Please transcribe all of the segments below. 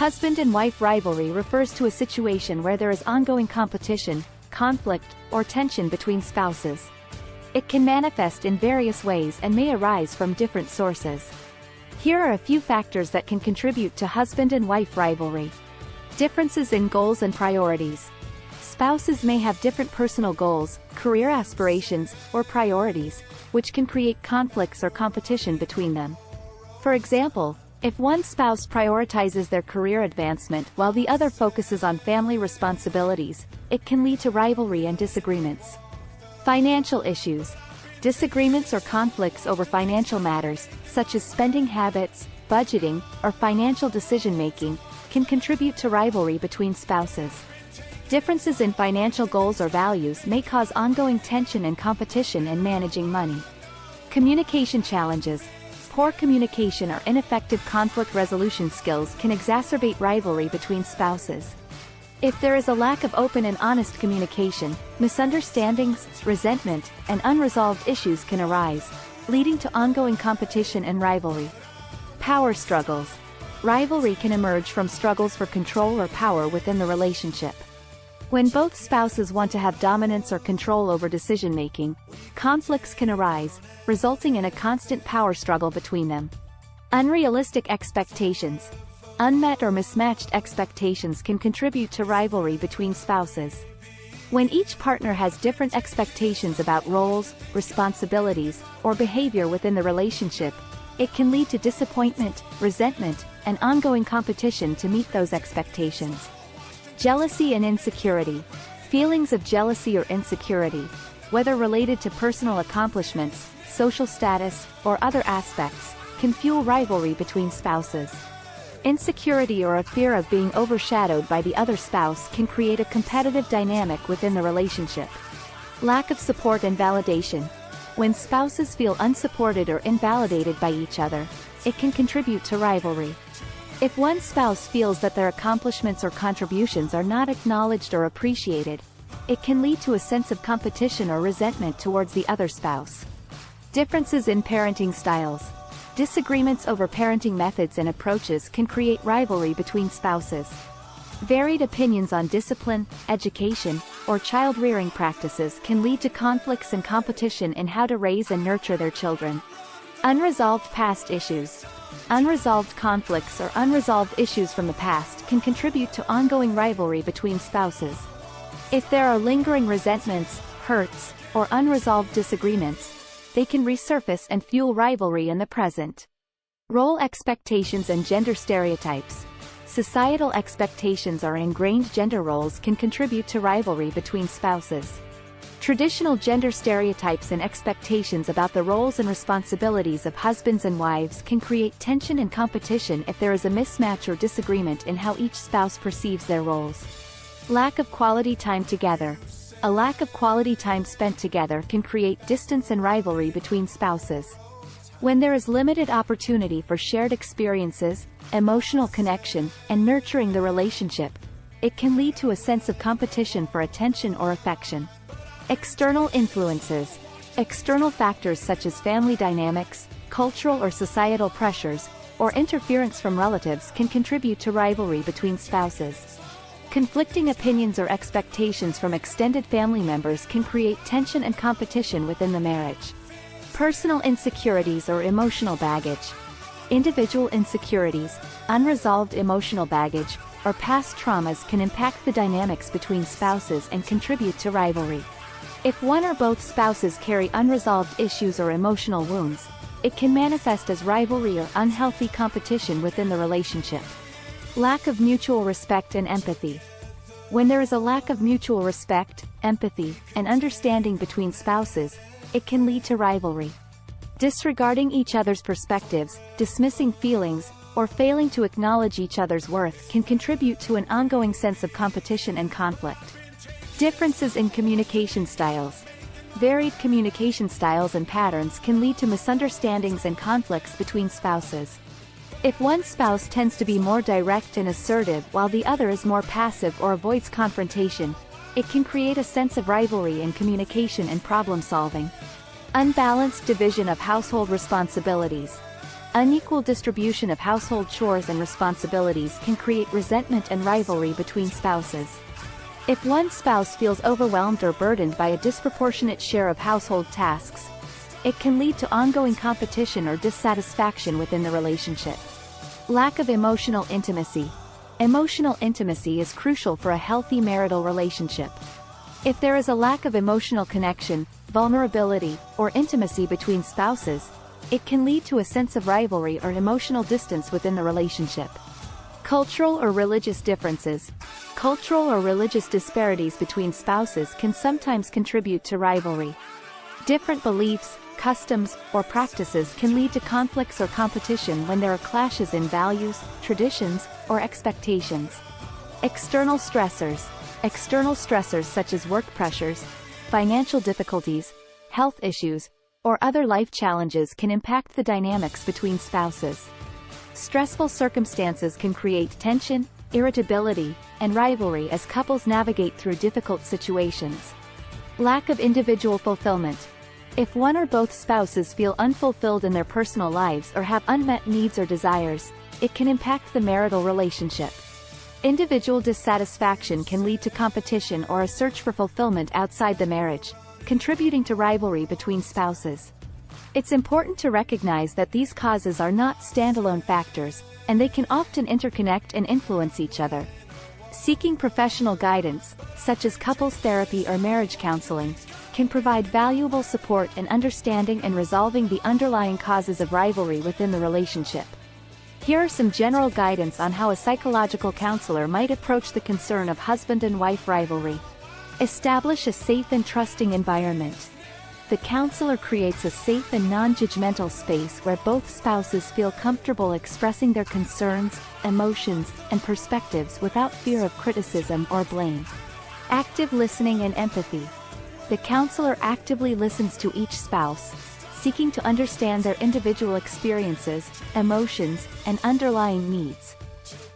Husband and wife rivalry refers to a situation where there is ongoing competition, conflict, or tension between spouses. It can manifest in various ways and may arise from different sources. Here are a few factors that can contribute to husband and wife rivalry. Differences in goals and priorities. Spouses may have different personal goals, career aspirations, or priorities, which can create conflicts or competition between them. For example, if one spouse prioritizes their career advancement while the other focuses on family responsibilities, it can lead to rivalry and disagreements. Financial issues. Disagreements or conflicts over financial matters, such as spending habits, budgeting, or financial decision-making, can contribute to rivalry between spouses. Differences in financial goals or values may cause ongoing tension and competition in managing money. Communication challenges. Poor communication or ineffective conflict resolution skills can exacerbate rivalry between spouses. If there is a lack of open and honest communication, misunderstandings, resentment, and unresolved issues can arise, leading to ongoing competition and rivalry. Power struggles. Rivalry can emerge from struggles for control or power within the relationship. When both spouses want to have dominance or control over decision-making, conflicts can arise, resulting in a constant power struggle between them. Unrealistic expectations. Unmet or mismatched expectations can contribute to rivalry between spouses. When each partner has different expectations about roles, responsibilities, or behavior within the relationship, it can lead to disappointment, resentment, and ongoing competition to meet those expectations. Jealousy and insecurity. Feelings of jealousy or insecurity, whether related to personal accomplishments, social status, or other aspects, can fuel rivalry between spouses. Insecurity or a fear of being overshadowed by the other spouse can create a competitive dynamic within the relationship. Lack of support and validation. When spouses feel unsupported or invalidated by each other, it can contribute to rivalry. If one spouse feels that their accomplishments or contributions are not acknowledged or appreciated, it can lead to a sense of competition or resentment towards the other spouse. Differences in parenting styles. Disagreements over parenting methods and approaches can create rivalry between spouses. Varied opinions on discipline, education, or child-rearing practices can lead to conflicts and competition in how to raise and nurture their children. Unresolved past issues. Unresolved conflicts or unresolved issues from the past can contribute to ongoing rivalry between spouses. If there are lingering resentments, hurts, or unresolved disagreements, they can resurface and fuel rivalry in the present. Role expectations and gender stereotypes. Societal expectations or ingrained gender roles can contribute to rivalry between spouses. Traditional gender stereotypes and expectations about the roles and responsibilities of husbands and wives can create tension and competition if there is a mismatch or disagreement in how each spouse perceives their roles. Lack of quality time together. A lack of quality time spent together can create distance and rivalry between spouses. When there is limited opportunity for shared experiences, emotional connection, and nurturing the relationship, it can lead to a sense of competition for attention or affection. External influences. External factors such as family dynamics, cultural or societal pressures, or interference from relatives can contribute to rivalry between spouses. Conflicting opinions or expectations from extended family members can create tension and competition within the marriage. Personal insecurities or emotional baggage. Individual insecurities, unresolved emotional baggage, or past traumas can impact the dynamics between spouses and contribute to rivalry. If one or both spouses carry unresolved issues or emotional wounds, it can manifest as rivalry or unhealthy competition within the relationship. Lack of mutual respect and empathy. When there is a lack of mutual respect, empathy, and understanding between spouses, it can lead to rivalry. Disregarding each other's perspectives, dismissing feelings, or failing to acknowledge each other's worth can contribute to an ongoing sense of competition and conflict. Differences in communication styles. Varied communication styles and patterns can lead to misunderstandings and conflicts between spouses. If one spouse tends to be more direct and assertive while the other is more passive or avoids confrontation, it can create a sense of rivalry in communication and problem-solving. Unbalanced division of household responsibilities. Unequal distribution of household chores and responsibilities can create resentment and rivalry between spouses. If one spouse feels overwhelmed or burdened by a disproportionate share of household tasks, it can lead to ongoing competition or dissatisfaction within the relationship. Lack of emotional intimacy. Emotional intimacy is crucial for a healthy marital relationship. If there is a lack of emotional connection, vulnerability, or intimacy between spouses, it can lead to a sense of rivalry or emotional distance within the relationship. Cultural or religious differences. Cultural or religious disparities between spouses can sometimes contribute to rivalry. Different beliefs, customs, or practices can lead to conflicts or competition when there are clashes in values, traditions, or expectations. External stressors. External stressors such as work pressures, financial difficulties, health issues, or other life challenges can impact the dynamics between spouses. Stressful circumstances can create tension, irritability, and rivalry as couples navigate through difficult situations. Lack of individual fulfillment. If one or both spouses feel unfulfilled in their personal lives or have unmet needs or desires, it can impact the marital relationship. Individual dissatisfaction can lead to competition or a search for fulfillment outside the marriage, contributing to rivalry between spouses. It's important to recognize that these causes are not standalone factors, and they can often interconnect and influence each other. Seeking professional guidance, such as couples therapy or marriage counseling, can provide valuable support in understanding and resolving the underlying causes of rivalry within the relationship. Here are some general guidance on how a psychological counselor might approach the concern of husband and wife rivalry. Establish a safe and trusting environment. The counselor creates a safe and non-judgmental space where both spouses feel comfortable expressing their concerns, emotions, and perspectives without fear of criticism or blame. Active listening and empathy. The counselor actively listens to each spouse, seeking to understand their individual experiences, emotions, and underlying needs.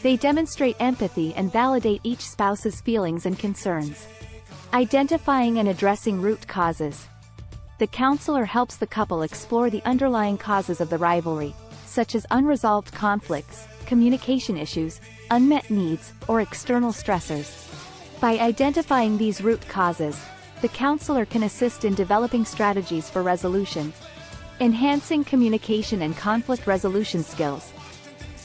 They demonstrate empathy and validate each spouse's feelings and concerns. Identifying and addressing root causes. The counselor helps the couple explore the underlying causes of the rivalry, such as unresolved conflicts, communication issues, unmet needs, or external stressors. By identifying these root causes, the counselor can assist in developing strategies for resolution. Enhancing communication and conflict resolution skills.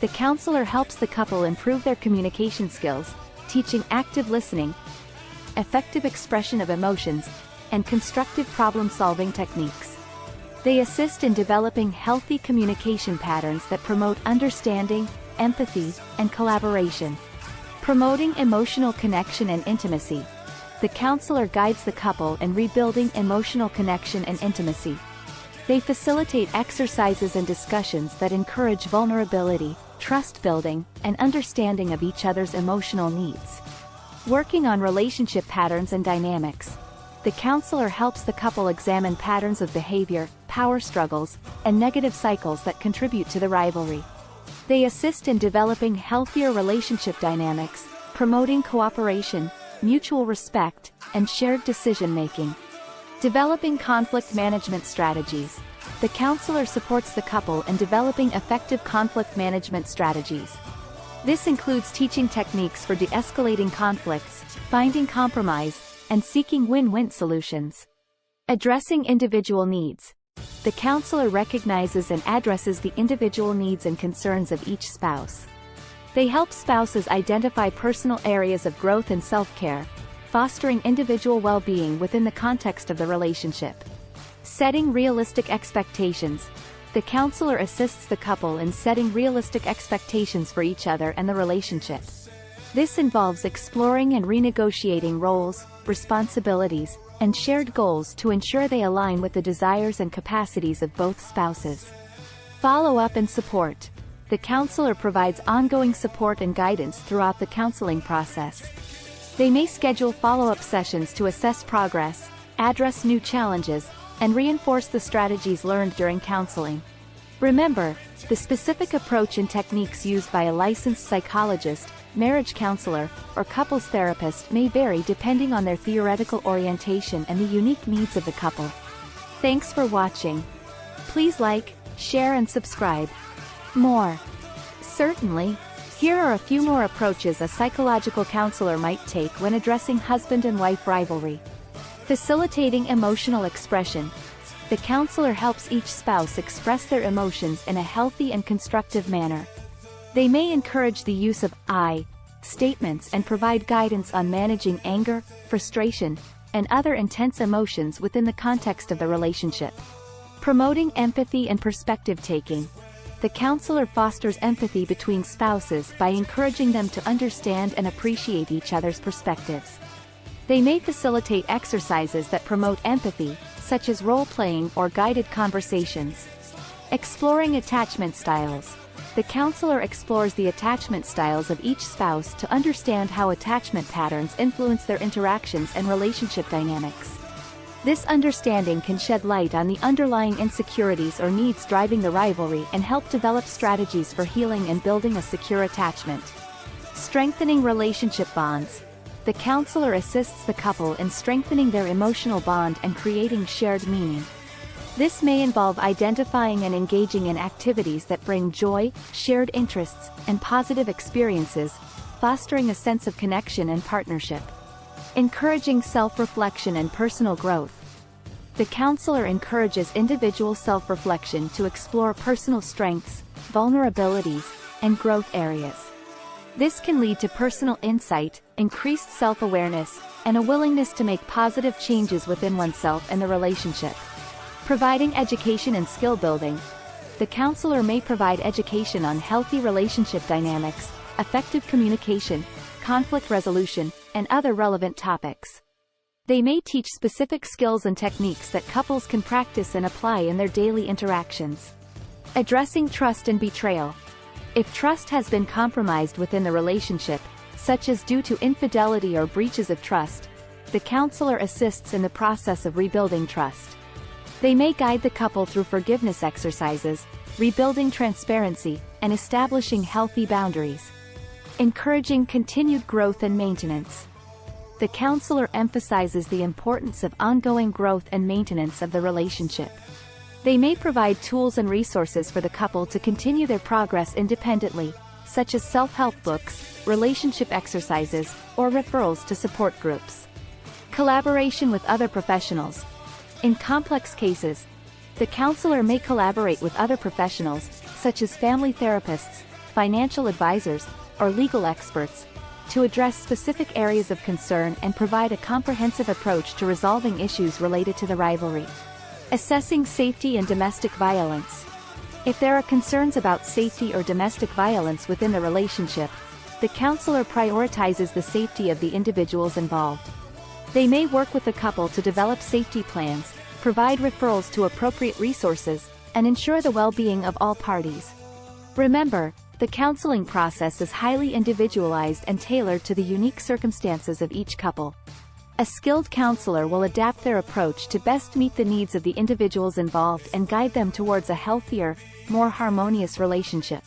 The counselor helps the couple improve their communication skills, teaching active listening, effective expression of emotions, and constructive problem-solving techniques. They assist in developing healthy communication patterns that promote understanding, empathy, and collaboration. Promoting emotional connection and intimacy. The counselor guides the couple in rebuilding emotional connection and intimacy. They facilitate exercises and discussions that encourage vulnerability, trust building, and understanding of each other's emotional needs. Working on relationship patterns and dynamics. The counselor helps the couple examine patterns of behavior, power struggles, and negative cycles that contribute to the rivalry. They assist in developing healthier relationship dynamics, promoting cooperation, mutual respect, and shared decision-making. Developing conflict management strategies. The counselor supports the couple in developing effective conflict management strategies. This includes teaching techniques for de-escalating conflicts, finding compromise, and seeking win-win solutions. Addressing individual needs. The counselor recognizes and addresses the individual needs and concerns of each spouse. They help spouses identify personal areas of growth and self-care, fostering individual well-being within the context of the relationship. Setting realistic expectations. The counselor assists the couple in setting realistic expectations for each other and the relationship. This involves exploring and renegotiating roles, responsibilities, and shared goals to ensure they align with the desires and capacities of both spouses. Follow-up and support. The counselor provides ongoing support and guidance throughout the counseling process. They may schedule follow-up sessions to assess progress, address new challenges, and reinforce the strategies learned during counseling. Remember, the specific approach and techniques used by a licensed psychologist, marriage counselor, or couples therapist may vary depending on their theoretical orientation and the unique needs of the couple. Thanks for watching. Please like, share and subscribe. more. Certainly. Here are a few more approaches a psychological counselor might take when addressing husband and wife rivalry. Facilitating emotional expression. The counselor helps each spouse express their emotions in a healthy and constructive manner. They may encourage the use of I statements and provide guidance on managing anger, frustration, and other intense emotions within the context of the relationship. Promoting empathy and perspective-taking. The counselor fosters empathy between spouses by encouraging them to understand and appreciate each other's perspectives. They may facilitate exercises that promote empathy, such as role-playing or guided conversations. Exploring attachment styles. The counselor explores the attachment styles of each spouse to understand how attachment patterns influence their interactions and relationship dynamics. This understanding can shed light on the underlying insecurities or needs driving the rivalry and help develop strategies for healing and building a secure attachment. Strengthening relationship bonds. The counselor assists the couple in strengthening their emotional bond and creating shared meaning. This may involve identifying and engaging in activities that bring joy, shared interests, and positive experiences, fostering a sense of connection and partnership. Encouraging self-reflection and personal growth. The counselor encourages individual self-reflection to explore personal strengths, vulnerabilities, and growth areas. This can lead to personal insight, increased self-awareness, and a willingness to make positive changes within oneself and the relationship. Providing education and skill building. The counselor may provide education on healthy relationship dynamics, effective communication, conflict resolution, and other relevant topics. They may teach specific skills and techniques that couples can practice and apply in their daily interactions. Addressing trust and betrayal. If trust has been compromised within the relationship, such as due to infidelity or breaches of trust, the counselor assists in the process of rebuilding trust. They may guide the couple through forgiveness exercises, rebuilding transparency, and establishing healthy boundaries. Encouraging continued growth and maintenance. The counselor emphasizes the importance of ongoing growth and maintenance of the relationship. They may provide tools and resources for the couple to continue their progress independently, such as self-help books, relationship exercises, or referrals to support groups. Collaboration with other professionals. In complex cases, the counselor may collaborate with other professionals, such as family therapists, financial advisors, or legal experts, to address specific areas of concern and provide a comprehensive approach to resolving issues related to the rivalry. Assessing safety and domestic violence. If there are concerns about safety or domestic violence within the relationship, the counselor prioritizes the safety of the individuals involved. They may work with the couple to develop safety plans, provide referrals to appropriate resources, and ensure the well-being of all parties. Remember, the counseling process is highly individualized and tailored to the unique circumstances of each couple. A skilled counselor will adapt their approach to best meet the needs of the individuals involved and guide them towards a healthier, more harmonious relationship.